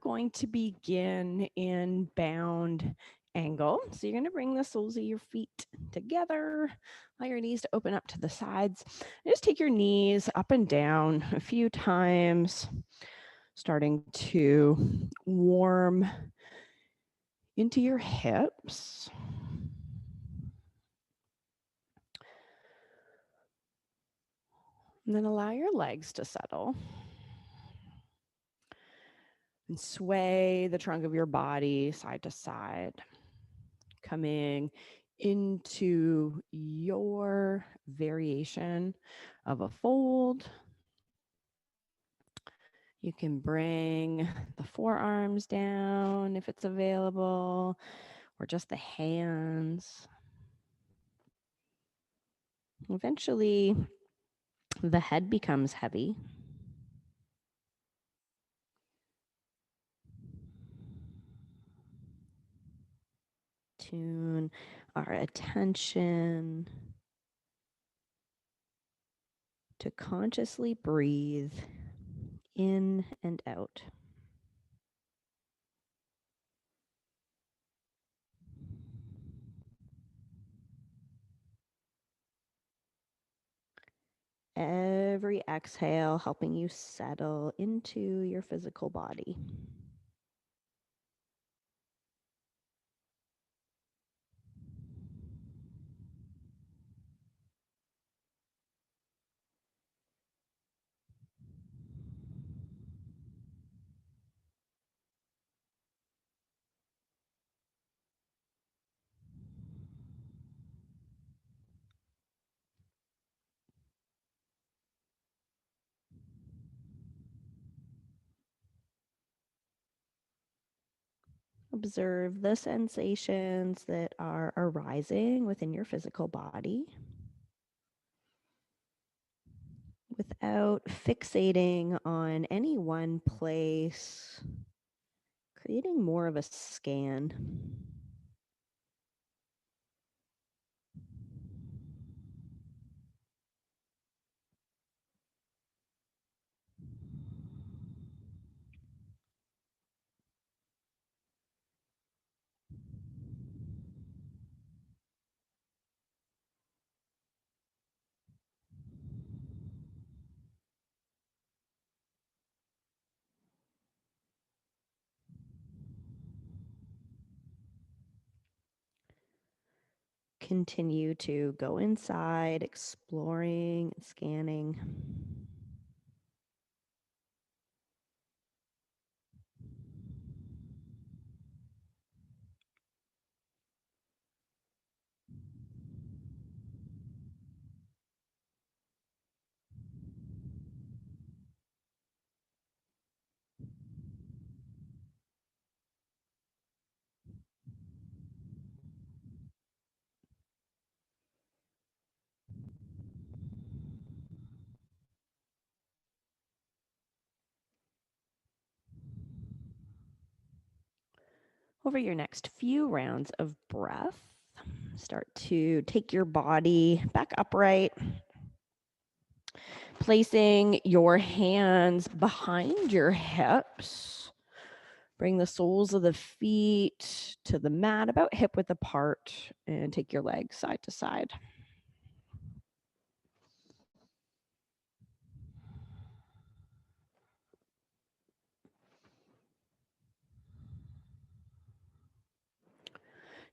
going to begin in bound angle. So you're going to bring the soles of your feet together, allow your knees to open up to the sides. Just take your knees up and down a few times, starting to warm into your hips. And then allow your legs to settle. And sway the trunk of your body side to side, coming into your variation of a fold. You can bring the forearms down if it's available, or just the hands. Eventually, the head becomes heavy. Tune our attention to consciously breathe in and out. Every exhale helping you settle into your physical body. Observe the sensations that are arising within your physical body without fixating on any one place, creating more of a scan. Continue to go inside, exploring and scanning. Over your next few rounds of breath, start to take your body back upright, placing your hands behind your hips. Bring the soles of the feet to the mat about hip width apart and take your legs side to side.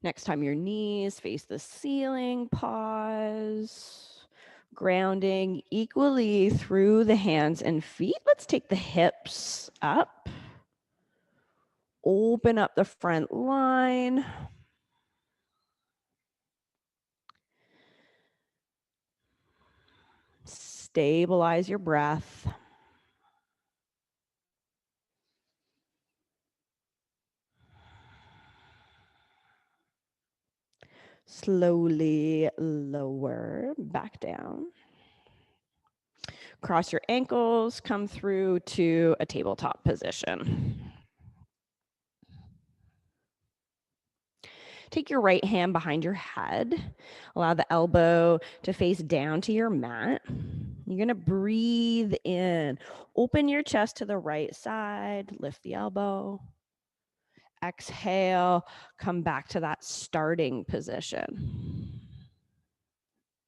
Next time your knees face the ceiling, pause. Grounding equally through the hands and feet. Let's take the hips up. Open up the front line. Stabilize your breath. Slowly lower back down. Cross your ankles, come through to a tabletop position. Take your right hand behind your head. Allow the elbow to face down to your mat. You're going to breathe in. Open your chest to the right side. Lift the elbow. Exhale. Come back to that starting position.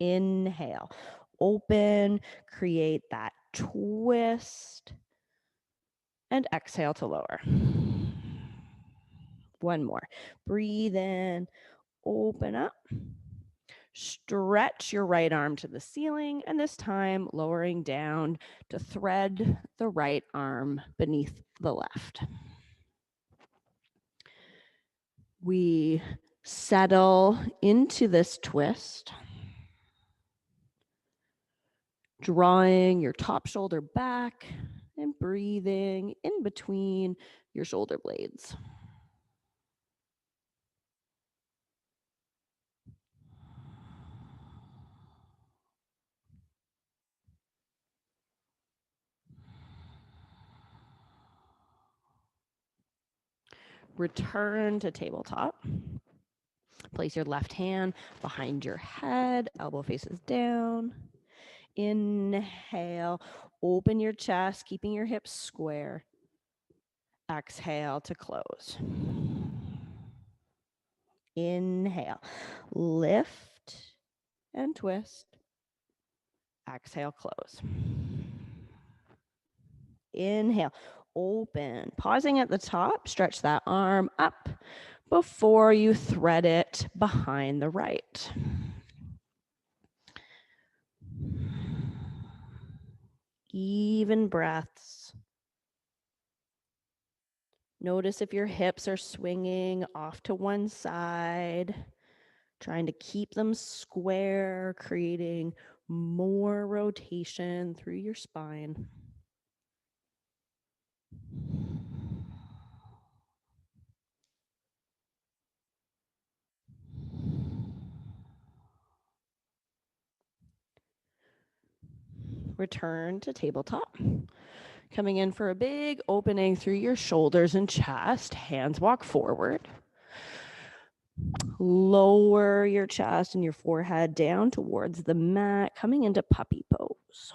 Inhale. Open. Create that twist. And exhale to lower. One more. Breathe in. Open up. Stretch your right arm to the ceiling, and this time lowering down to thread the right arm beneath the left. We settle into this twist, drawing your top shoulder back and breathing in between your shoulder blades. Return to tabletop. Place your left hand behind your head, elbow faces down. Inhale, open your chest, keeping your hips square. Exhale to close. Inhale, lift and twist. Exhale, close. Inhale, open. Pausing at the top, stretch that arm up before you thread it behind the right. Even breaths. Notice if your hips are swinging off to one side, trying to keep them square, creating more rotation through your spine. Return to tabletop. Coming in for a big opening through your shoulders and chest. Hands walk forward. Lower your chest and your forehead down towards the mat, coming into puppy pose.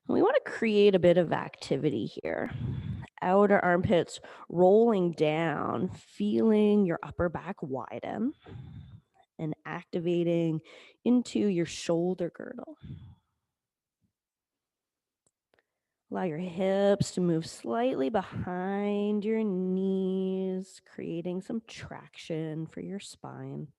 We want to create a bit of activity here. Outer armpits rolling down, feeling your upper back widen and activating into your shoulder girdle. Allow your hips to move slightly behind your knees, creating some traction for your spine.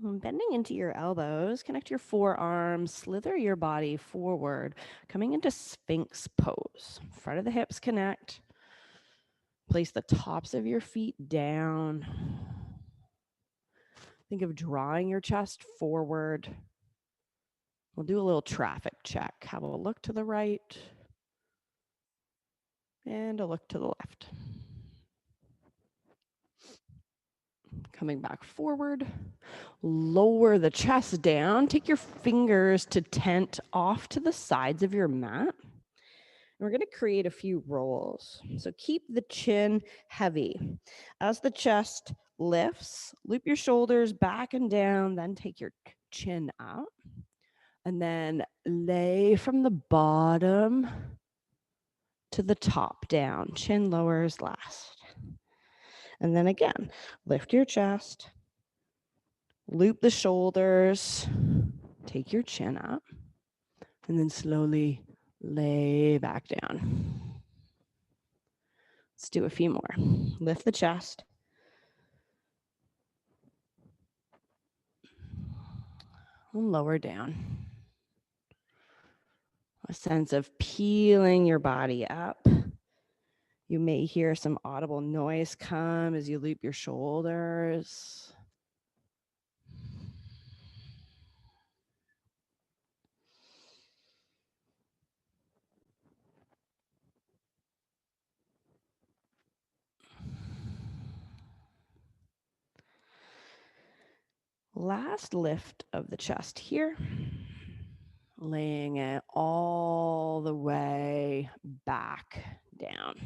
Bending into your elbows, connect your forearms, slither your body forward, coming into Sphinx pose. Front of the hips connect. Place the tops of your feet down. Think of drawing your chest forward. We'll do a little traffic check. Have a look to the right and a look to the left. Coming back forward, lower the chest down. Take your fingers to tent off to the sides of your mat. And we're going to create a few rolls. So keep the chin heavy. As the chest lifts, loop your shoulders back and down, then take your chin out. And then lay from the bottom to the top down. Chin lowers last. And then again, lift your chest, loop the shoulders, take your chin up, and then slowly lay back down. Let's do a few more. Lift the chest. And lower down. A sense of peeling your body up. You may hear some audible noise come as you loop your shoulders. Last lift of the chest here. Laying it all the way back down.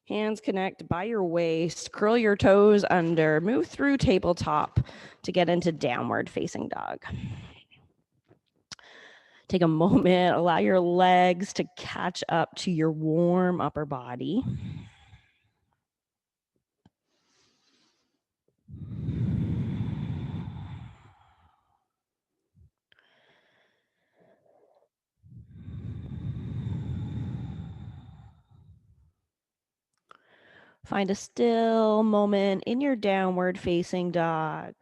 Hands connect by your waist, curl your toes under, move through tabletop to get into downward facing dog. Take a moment, allow your legs to catch up to your warm upper body. Find a still moment in your downward facing dog.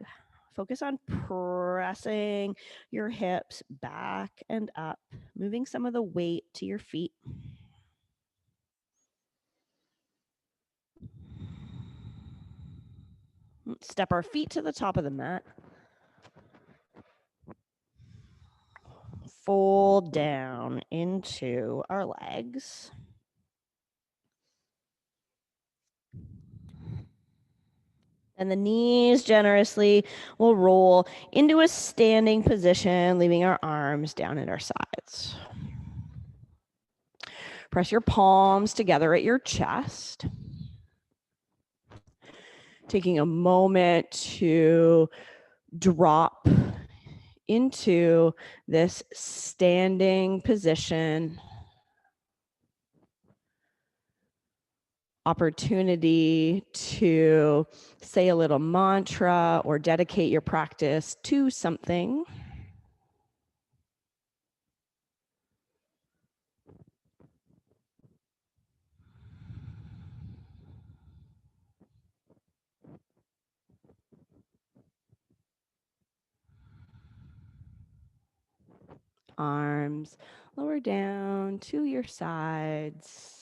Focus on pressing your hips back and up, moving some of the weight to your feet. Step our feet to the top of the mat. Fold down into our legs. And the knees generously will roll into a standing position, leaving our arms down at our sides. Press your palms together at your chest. Taking a moment to drop into this standing position. Opportunity to say a little mantra or dedicate your practice to something. Arms lower down to your sides.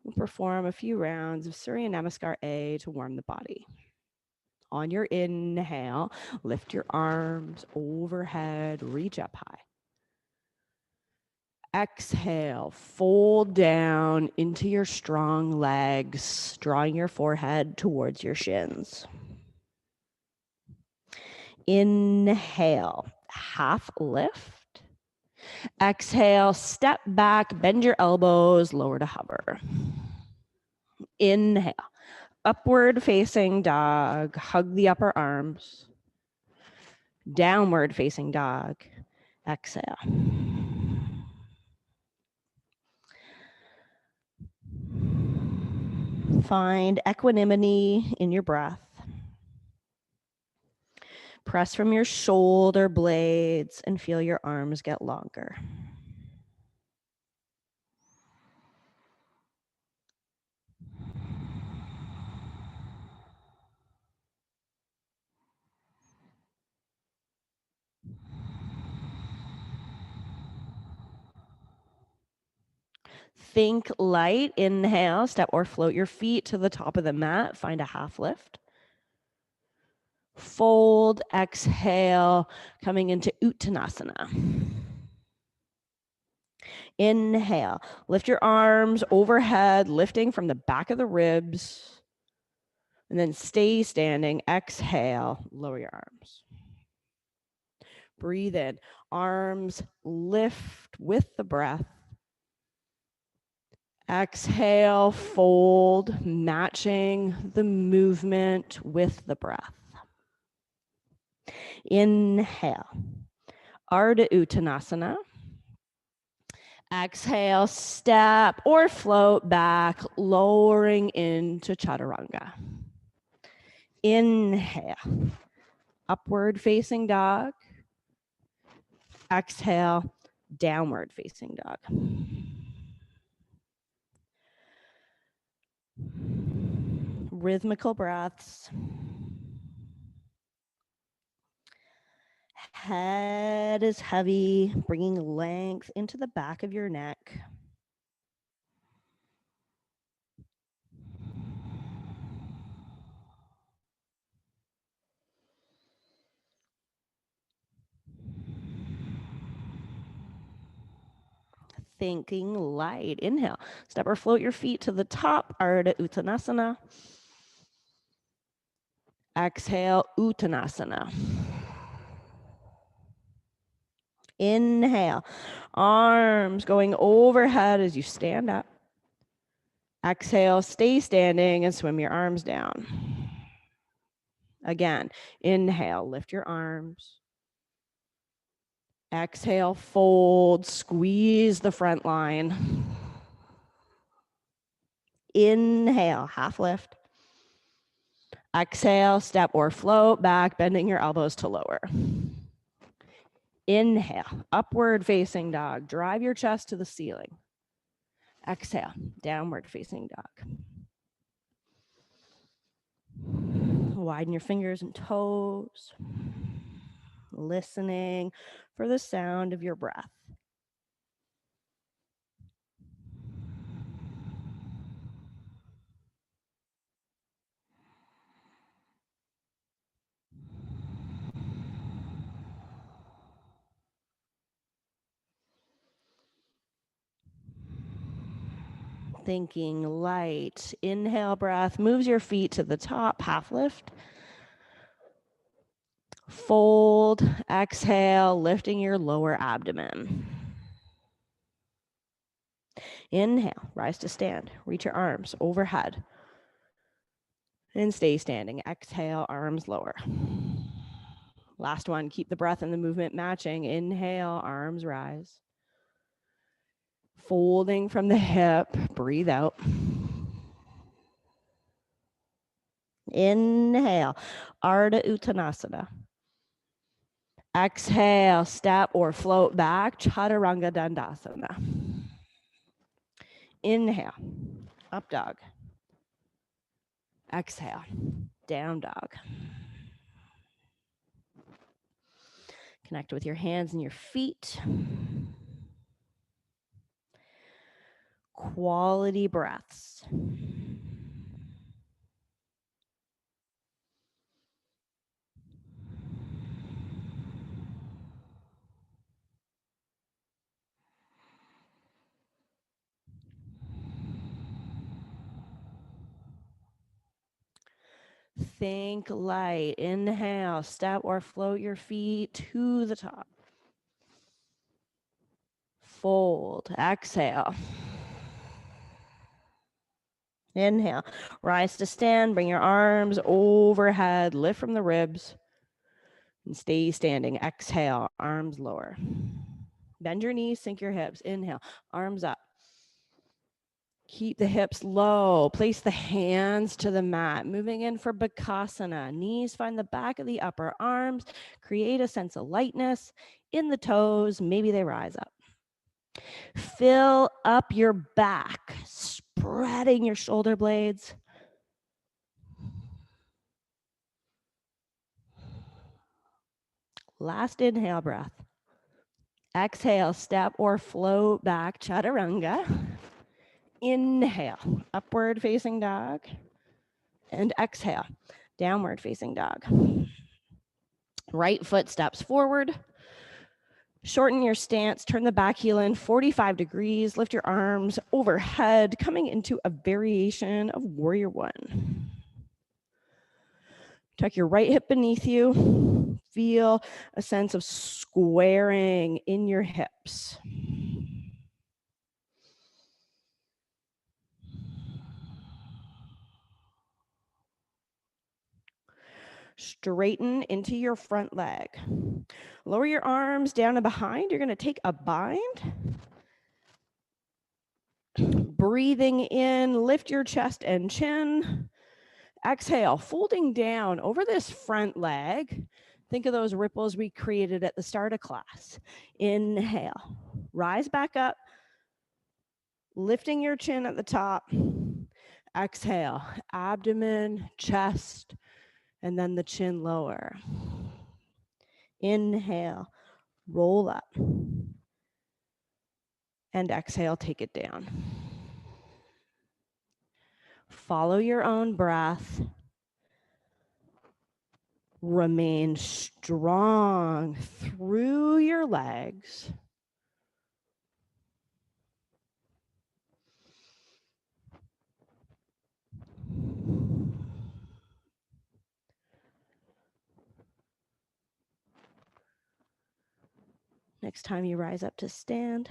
We'll perform a few rounds of Surya Namaskar A to warm the body. On your inhale, lift your arms overhead, reach up high. Exhale, fold down into your strong legs, drawing your forehead towards your shins. Inhale, half lift. Exhale, step back, bend your elbows, lower to hover. Inhale, upward facing dog, hug the upper arms. Downward facing dog, exhale. Find equanimity in your breath. Press from your shoulder blades and feel your arms get longer. Think light. Inhale, step or float your feet to the top of the mat. Find a half lift. Fold, exhale, coming into Uttanasana. Inhale, lift your arms overhead, lifting from the back of the ribs. And then stay standing. Exhale, lower your arms. Breathe in. Arms lift with the breath. Exhale, fold, matching the movement with the breath. Inhale, Ardha Uttanasana. Exhale, step or float back, lowering into Chaturanga. Inhale, upward facing dog. Exhale, downward facing dog. Rhythmical breaths. Head is heavy, bringing length into the back of your neck. Thinking light. Inhale, step or float your feet to the top, Ardha Uttanasana. Exhale, Uttanasana. Inhale, arms going overhead as you stand up. Exhale, stay standing and swim your arms down. Again, inhale, lift your arms. Exhale, fold, squeeze the front line. Inhale, half lift. Exhale, step or float back, bending your elbows to lower. Inhale, upward facing dog. Drive your chest to the ceiling. Exhale, downward facing dog. Widen your fingers and toes. Listening for the sound of your breath. Thinking light. Inhale breath, moves your feet to the top, half lift. Fold, exhale, lifting your lower abdomen. Inhale, rise to stand. Reach your arms overhead. And stay standing. Exhale, arms lower. Last one, keep the breath and the movement matching. Inhale, arms rise. Folding from the hip, breathe out. Inhale, Ardha Uttanasana. Exhale, step or float back, Chaturanga Dandasana. Inhale, up dog. Exhale, down dog. Connect with your hands and your feet. Quality breaths. Think light. Inhale, step or float your feet to the top. Fold. Exhale. Inhale. Rise to stand. Bring your arms overhead. Lift from the ribs. And stay standing. Exhale. Arms lower. Bend your knees. Sink your hips. Inhale. Arms up. Keep the hips low. Place the hands to the mat. Moving in for Bakasana. Knees find the back of the upper arms. Create a sense of lightness in the toes. Maybe they rise up. Fill up your back, spreading your shoulder blades. Last inhale breath. Exhale, step or float back, Chaturanga. Inhale, upward facing dog. And exhale, downward facing dog. Right foot steps forward. Shorten your stance, turn the back heel in 45 degrees, lift your arms overhead, coming into a variation of Warrior One. Tuck your right hip beneath you. Feel a sense of squaring in your hips. Straighten into your front leg. Lower your arms down and behind. You're going to take a bind. Breathing in, lift your chest and chin. Exhale, folding down over this front leg. Think of those ripples we created at the start of class. Inhale, rise back up, lifting your chin at the top. Exhale, abdomen, chest, and then the chin lower. Inhale, roll up. And exhale, take it down. Follow your own breath. Remain strong through your legs. Next time you rise up to stand,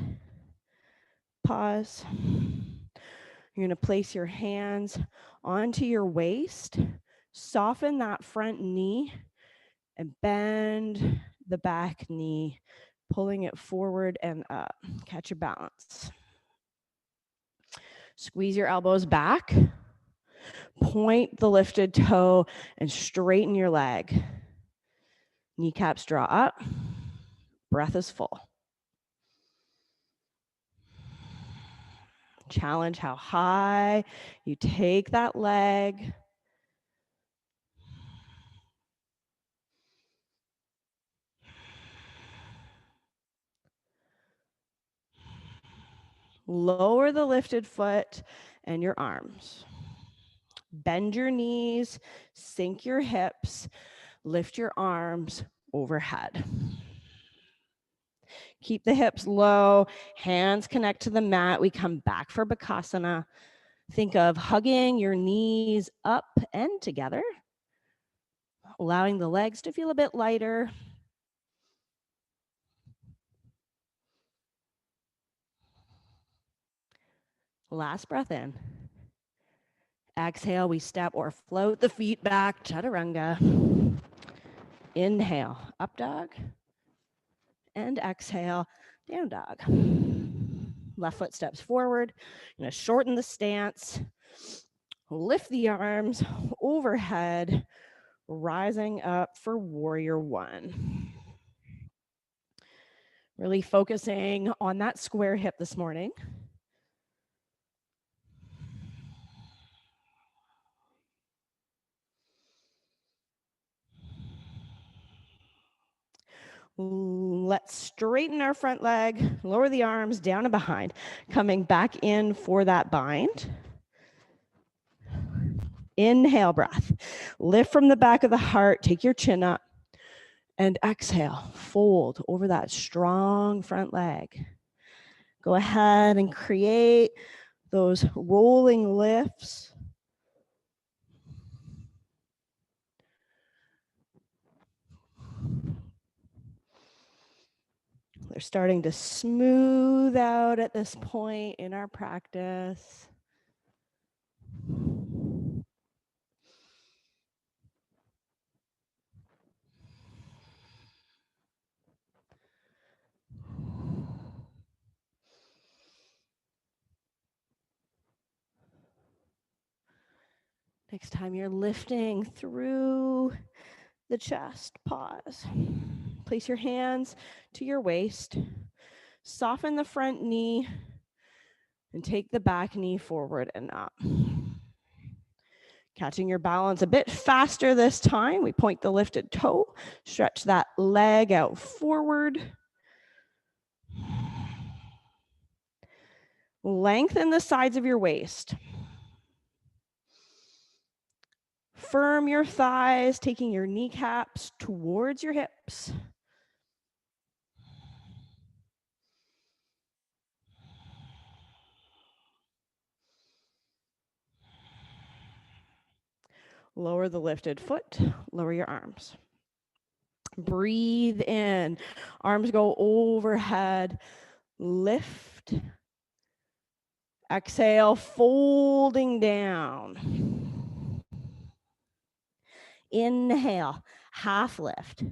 pause. You're going to place your hands onto your waist, soften that front knee, and bend the back knee, pulling it forward and up. Catch your balance. Squeeze your elbows back, point the lifted toe, and straighten your leg. Kneecaps draw up, breath is full. Challenge how high you take that leg. Lower the lifted foot and your arms. Bend your knees, sink your hips, lift your arms overhead. Keep the hips low, hands connect to the mat. We come back for Bakasana. Think of hugging your knees up and together, allowing the legs to feel a bit lighter. Last breath in. Exhale, we step or float the feet back, chaturanga. Inhale, up dog. And exhale, down dog. Left foot steps forward. You're going to shorten the stance. Lift the arms overhead, rising up for warrior one. Really focusing on that square hip this morning. Let's straighten our front leg, lower the arms down and behind, coming back in for that bind. Inhale, breath. Lift from the back of the heart, take your chin up, and exhale, fold over that strong front leg. Go ahead and create those rolling lifts. They're starting to smooth out at this point in our practice. Next time you're lifting through the chest, pause. Place your hands to your waist. Soften the front knee and take the back knee forward and up. Catching your balance a bit faster this time. We point the lifted toe, stretch that leg out forward. Lengthen the sides of your waist. Firm your thighs, taking your kneecaps towards your hips. Lower the lifted foot, lower your arms. Breathe in, arms go overhead, lift. Exhale, folding down. Inhale, half lift.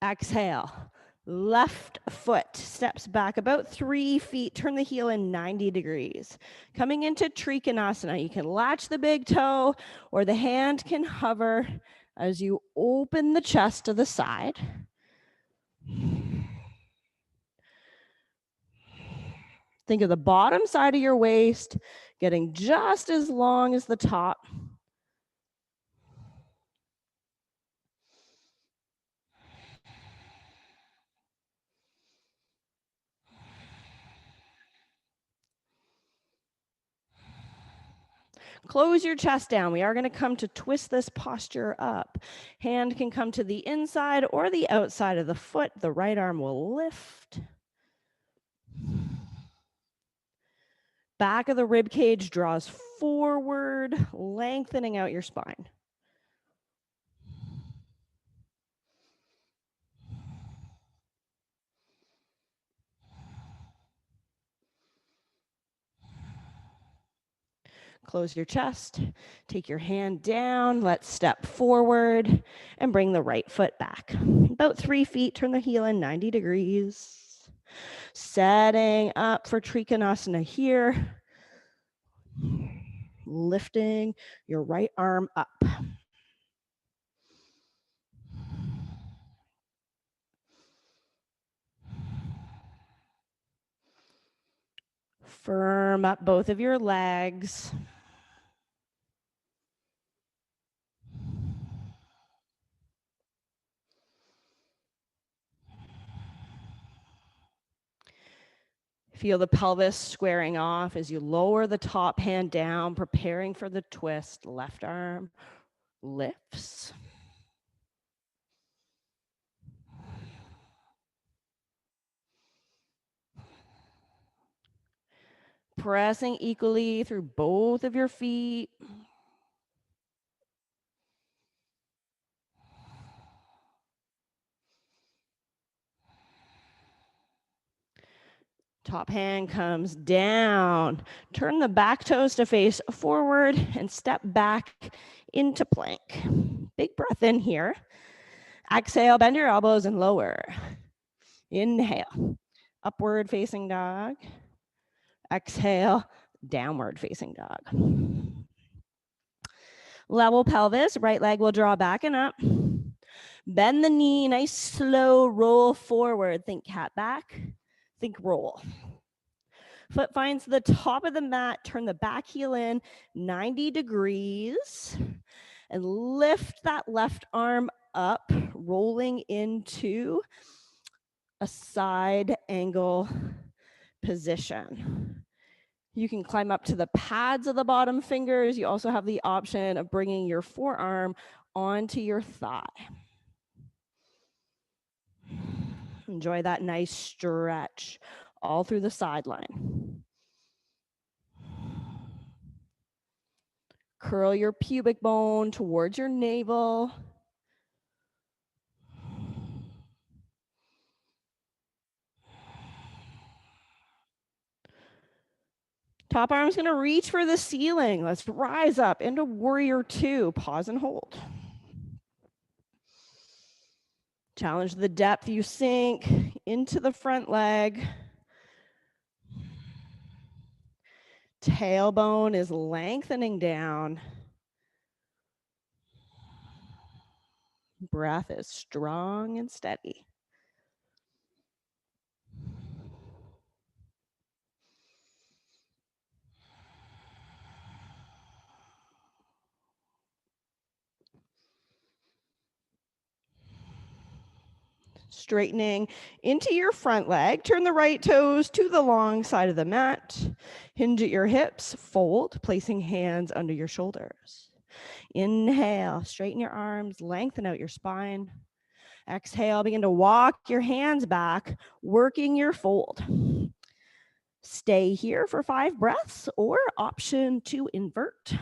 Exhale, left foot steps back about 3 feet. Turn the heel in 90 degrees. Coming into Trikonasana, you can latch the big toe or the hand can hover as you open the chest to the side. Think of the bottom side of your waist getting just as long as the top. Close your chest down. We are going to come to twist this posture up. Hand can come to the inside or the outside of the foot. The right arm will lift. Back of the rib cage draws forward, lengthening out your spine. Close your chest, take your hand down, let's step forward and bring the right foot back. About 3 feet, turn the heel in 90 degrees. Setting up for Trikonasana here. Lifting your right arm up. Firm up both of your legs. Feel the pelvis squaring off as you lower the top hand down, preparing for the twist. Left arm lifts. Pressing equally through both of your feet. Top hand comes down. Turn the back toes to face forward and step back into plank. Big breath in here. Exhale, bend your elbows and lower. Inhale, upward facing dog. Exhale, downward facing dog. Level pelvis, right leg will draw back and up. Bend the knee, nice slow roll forward. Think cat back, think roll. Foot finds the top of the mat, turn the back heel in 90 degrees and lift that left arm up, rolling into a side angle position. You can climb up to the pads of the bottom fingers. You also have the option of bringing your forearm onto your thigh. Enjoy that nice stretch all through the sideline. Curl your pubic bone towards your navel. Top arm's gonna reach for the ceiling. Let's rise up into warrior two. Pause and hold. Challenge the depth. You sink into the front leg. Tailbone is lengthening down. Breath is strong and steady. Straightening into your front leg. Turn the right toes to the long side of the mat. Hinge at your hips. Fold, placing hands under your shoulders. Inhale, straighten your arms, lengthen out your spine. Exhale, begin to walk your hands back, working your fold. Stay here for 5 breaths or option to invert.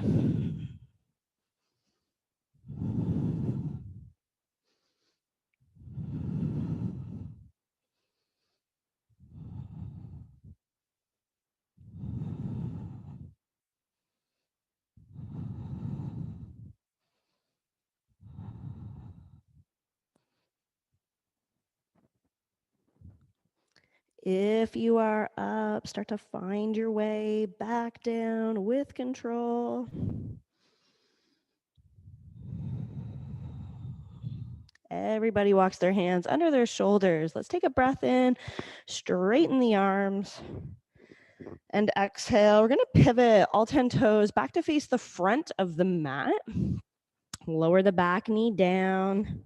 If you are up, start to find your way back down with control. Everybody walks their hands under their shoulders. Let's take a breath in, straighten the arms, and exhale. We're going to pivot all 10 toes back to face the front of the mat. Lower the back knee down.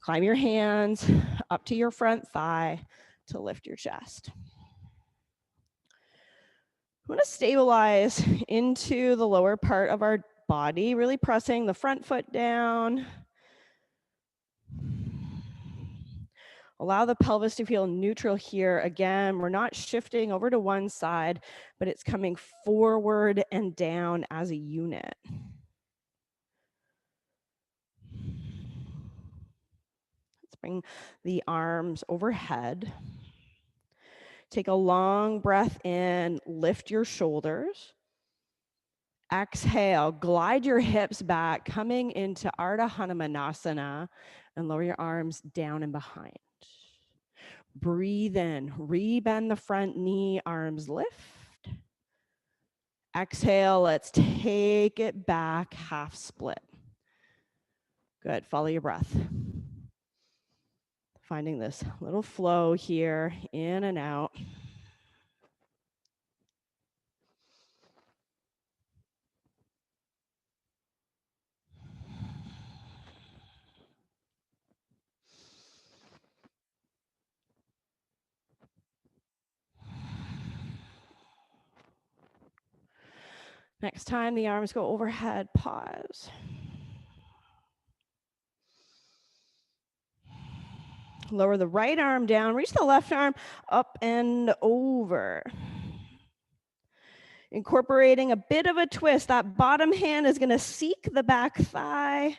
Climb your hands up to your front thigh to lift your chest. We want to stabilize into the lower part of our body, really pressing the front foot down. Allow the pelvis to feel neutral here. Again, we're not shifting over to one side, but it's coming forward and down as a unit. Let's bring the arms overhead. Take a long breath in, lift your shoulders. Exhale, glide your hips back, coming into Ardha Hanumanasana, and lower your arms down and behind. Breathe in, rebend the front knee, arms lift. Exhale, let's take it back, half split. Good, follow your breath. Finding this little flow here, in and out. Next time the arms go overhead, pause. Lower the right arm down, reach the left arm up and over. Incorporating a bit of a twist. That bottom hand is going to seek the back thigh.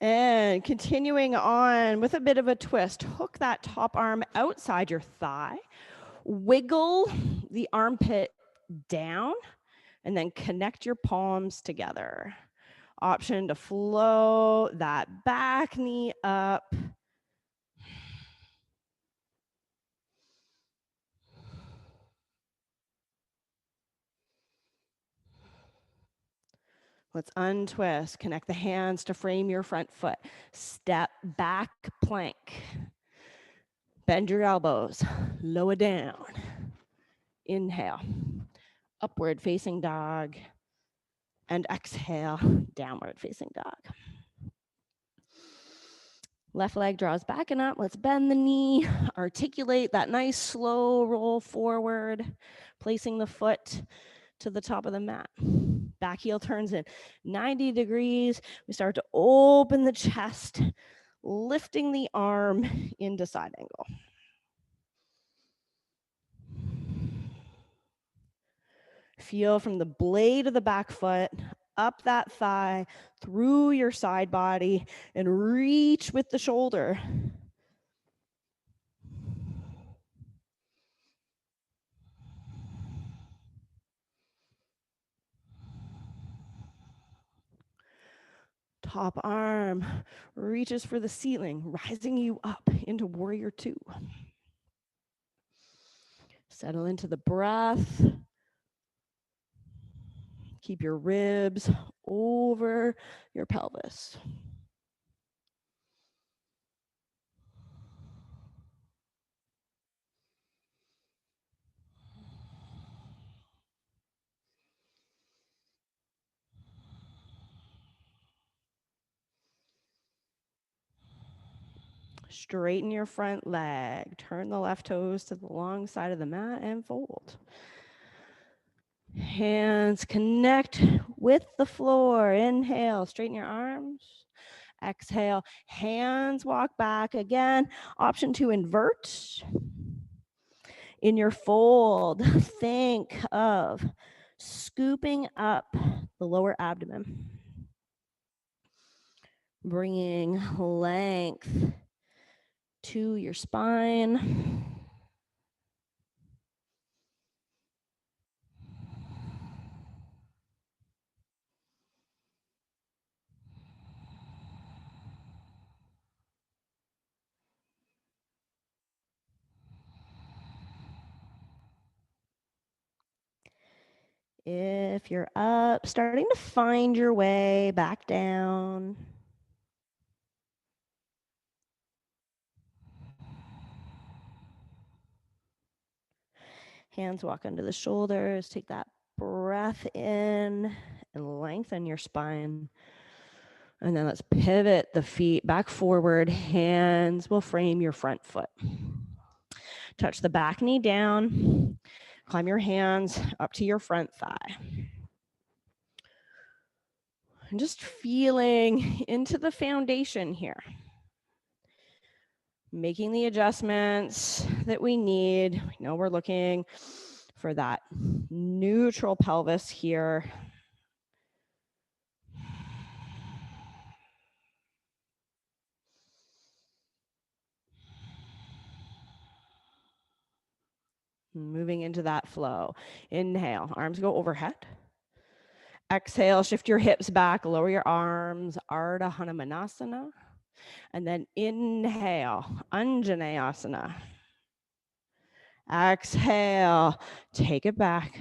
And continuing on with a bit of a twist, hook that top arm outside your thigh, wiggle the armpit down, and then connect your palms together. Option to flow that back knee up. Let's untwist, connect the hands to frame your front foot. Step back plank. Bend your elbows, lower down. Inhale, upward facing dog. And exhale, downward facing dog. Left leg draws back and up. Let's bend the knee, articulate that nice slow roll forward, placing the foot to the top of the mat. Back heel turns in 90 degrees. We start to open the chest, lifting the arm into side angle. Feel from the blade of the back foot, up that thigh, through your side body, and reach with the shoulder. Top arm reaches for the ceiling, rising you up into warrior two. Settle into the breath. Keep your ribs over your pelvis. Straighten your front leg. Turn the left toes to the long side of the mat and fold. Hands connect with the floor. Inhale, straighten your arms. Exhale, hands walk back. Again, option to invert. In your fold, think of scooping up the lower abdomen. Bringing length to your spine. If you're up, starting to find your way back down. Hands walk under the shoulders. Take that breath in and lengthen your spine. And then let's pivot the feet back forward. Hands will frame your front foot. Touch the back knee down. Climb your hands up to your front thigh. And just feeling into the foundation here. Making the adjustments that we need. We know we're looking for that neutral pelvis here. Moving into that flow. Inhale, arms go overhead. Exhale, shift your hips back, lower your arms, Ardha Hanumanasana. And then inhale, Anjaneyasana. Exhale, take it back.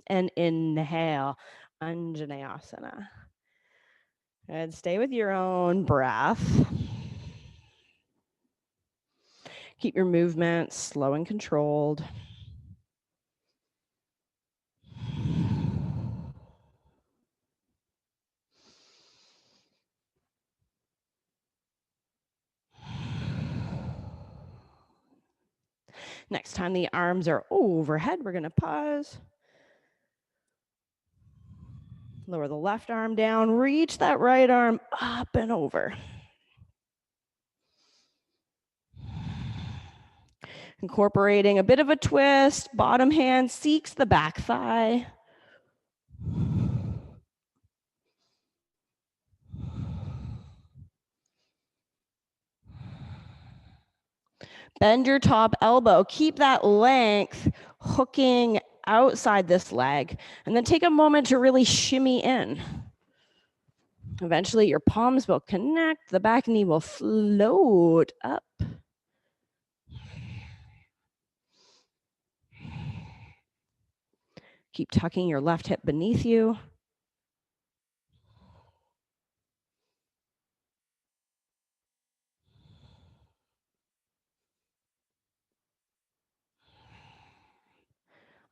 And inhale, Anjaneyasana. And stay with your own breath. Keep your movements slow and controlled. Next time the arms are overhead, we're going to pause. Lower the left arm down, reach that right arm up and over. Incorporating a bit of a twist, bottom hand seeks the back thigh. Bend your top elbow, keep that length hooking outside this leg, and then take a moment to really shimmy in. Eventually your palms will connect, the back knee will float up. Keep tucking your left hip beneath you.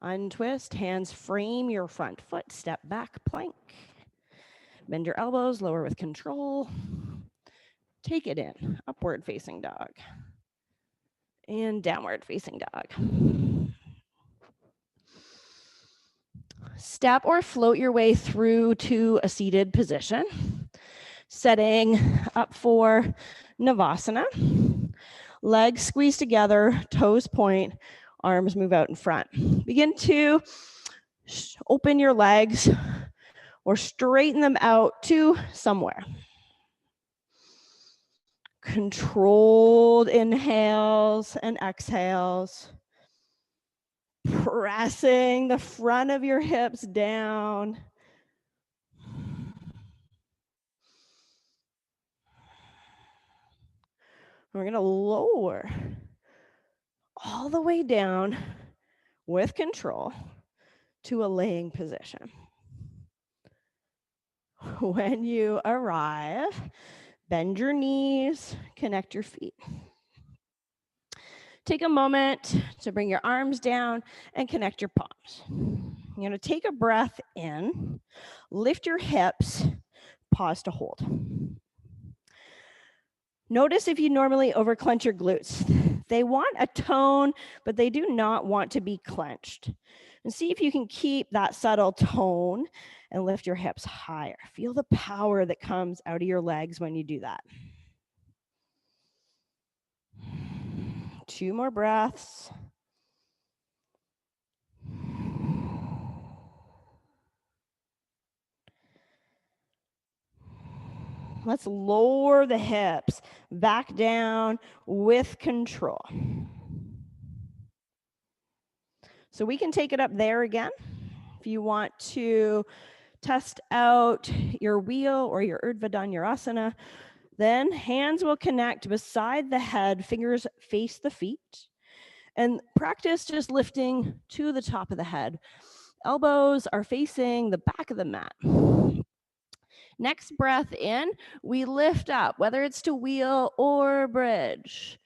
Untwist, hands frame your front foot, step back, plank. Bend your elbows, lower with control. Take it in, upward facing dog. And downward facing dog. Step or float your way through to a seated position. Setting up for Navasana. Legs squeeze together, toes point, arms move out in front. Begin to open your legs or straighten them out to somewhere. Controlled inhales and exhales. Pressing the front of your hips down. We're going to lower all the way down with control to a laying position. When you arrive, bend your knees, connect your feet. Take a moment to bring your arms down and connect your palms. You're going to take a breath in, lift your hips, pause to hold. Notice if you normally overclench your glutes. They want a tone, but they do not want to be clenched. And see if you can keep that subtle tone and lift your hips higher. Feel the power that comes out of your legs when you do that. 2 more breaths. Let's lower the hips back down with control. So we can take it up there again. If you want to test out your wheel or your Urdhva Dhanurasana, then hands will connect beside the head, fingers face the feet, and practice just lifting to the top of the head. Elbows are facing the back of the mat. Next breath in, we lift up, whether it's to wheel or bridge.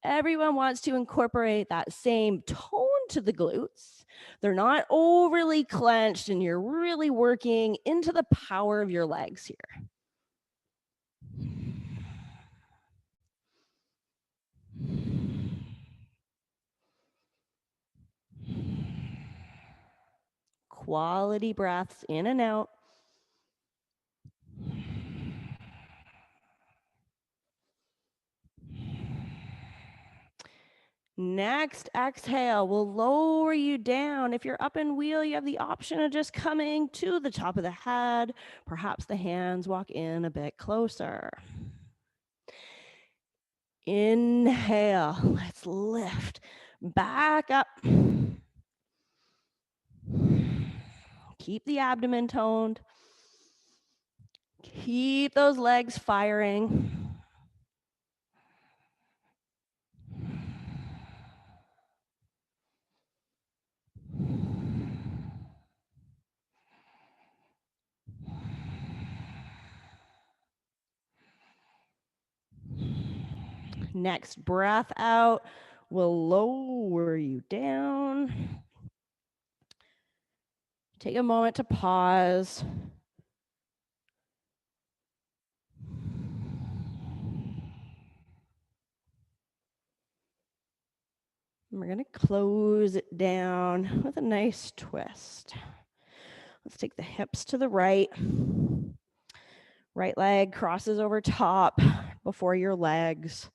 Everyone wants to incorporate that same tone to the glutes. They're not overly clenched, and you're really working into the power of your legs here. Quality breaths in and out. Next exhale will lower you down. If you're up and wheel, you have the option of just coming to the top of the head. Perhaps the hands walk in a bit closer. Inhale, let's lift Back up. Keep the abdomen toned. Keep those legs firing. Next breath out will lower you down. Take a moment to pause. And we're going to close it down with a nice twist. Let's take the hips to the right. Right leg crosses over top before your legs.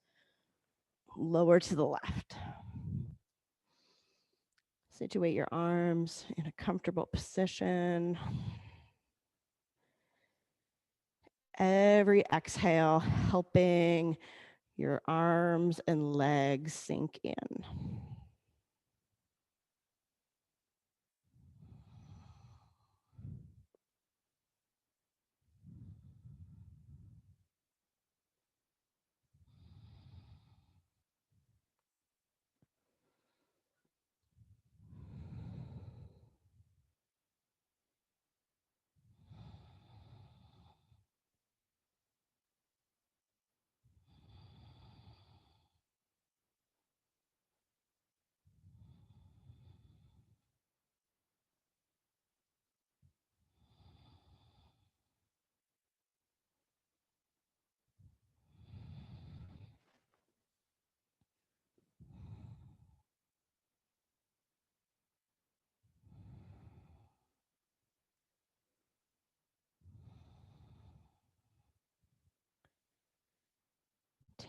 Lower to the left. Situate your arms in a comfortable position. Every exhale helping your arms and legs sink in.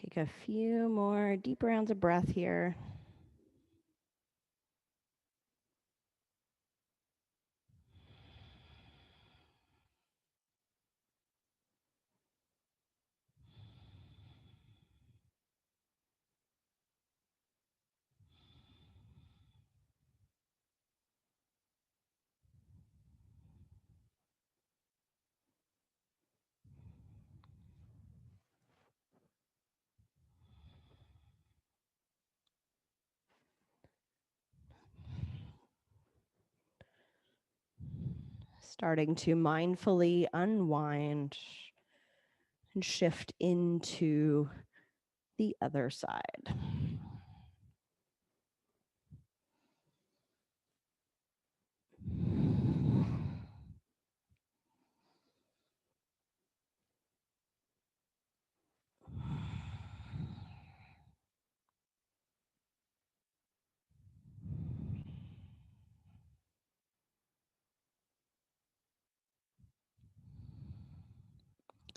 Take a few more deep rounds of breath here. Starting to mindfully unwind and shift into the other side.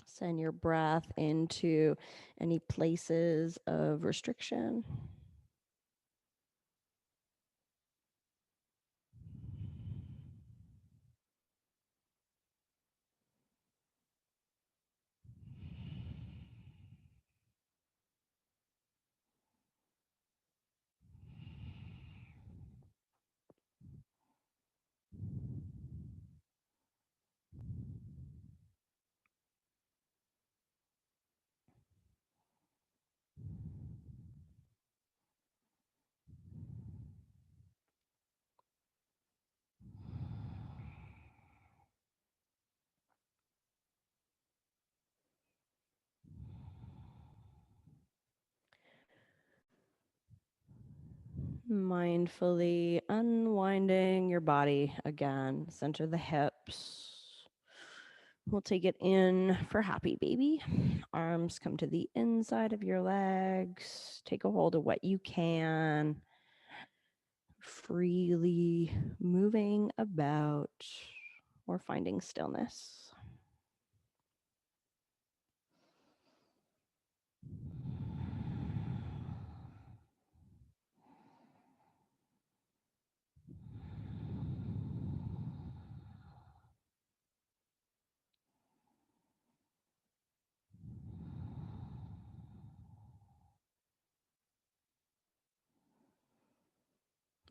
Send your breath into any places of restriction. Mindfully unwinding your body again. Center the hips. We'll take it in for happy baby. Arms come to the inside of your legs. Take a hold of what you can. Freely moving about or finding stillness.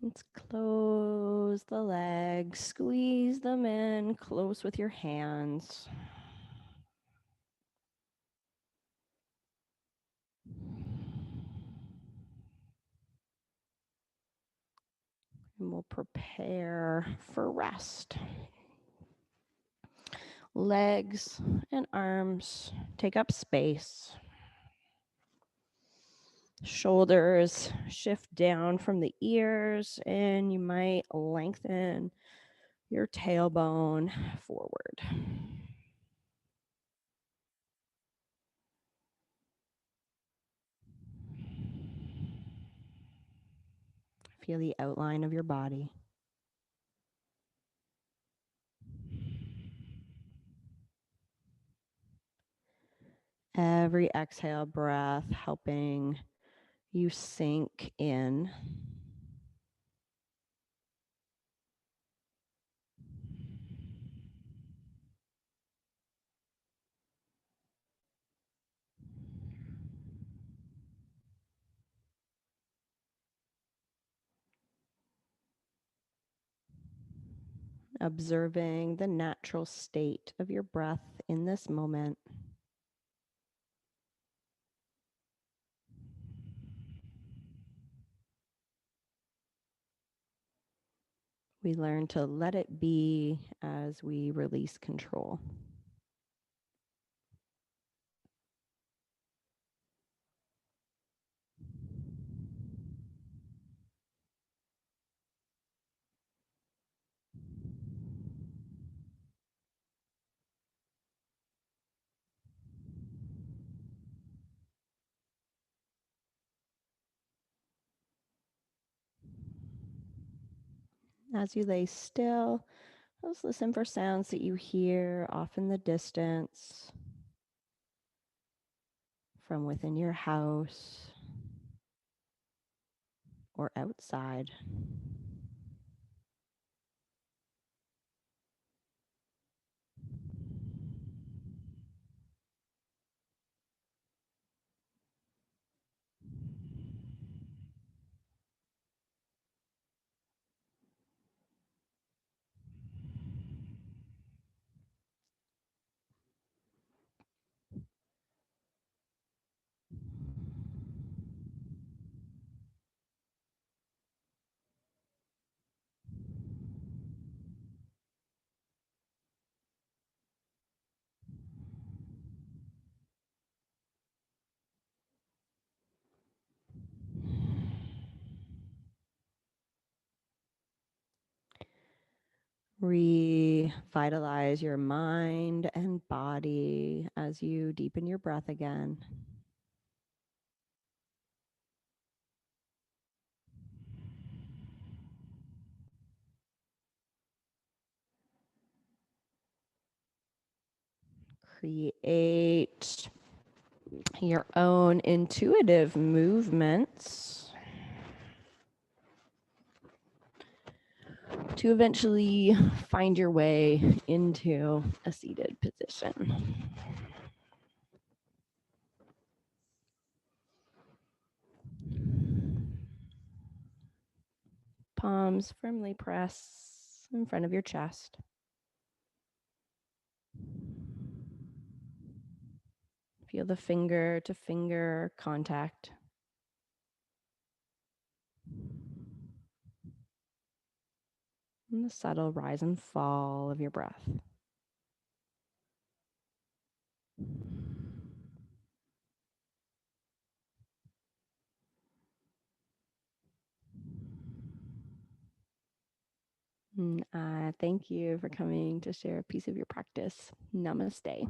Let's close the legs, squeeze them in close with your hands. And we'll prepare for rest. Legs and arms take up space. Shoulders shift down from the ears, and you might lengthen your tailbone forward. Feel the outline of your body. Every exhale breath helping you sink in. Observing the natural state of your breath in this moment. We learn to let it be as we release control. As you lay still, just listen for sounds that you hear off in the distance, from within your house or outside. Revitalize your mind and body as you deepen your breath again. Create your own intuitive movements to eventually find your way into a seated position. Palms firmly press in front of your chest. Feel the finger to finger contact. And the subtle rise and fall of your breath. Thank you for coming to share a piece of your practice. Namaste.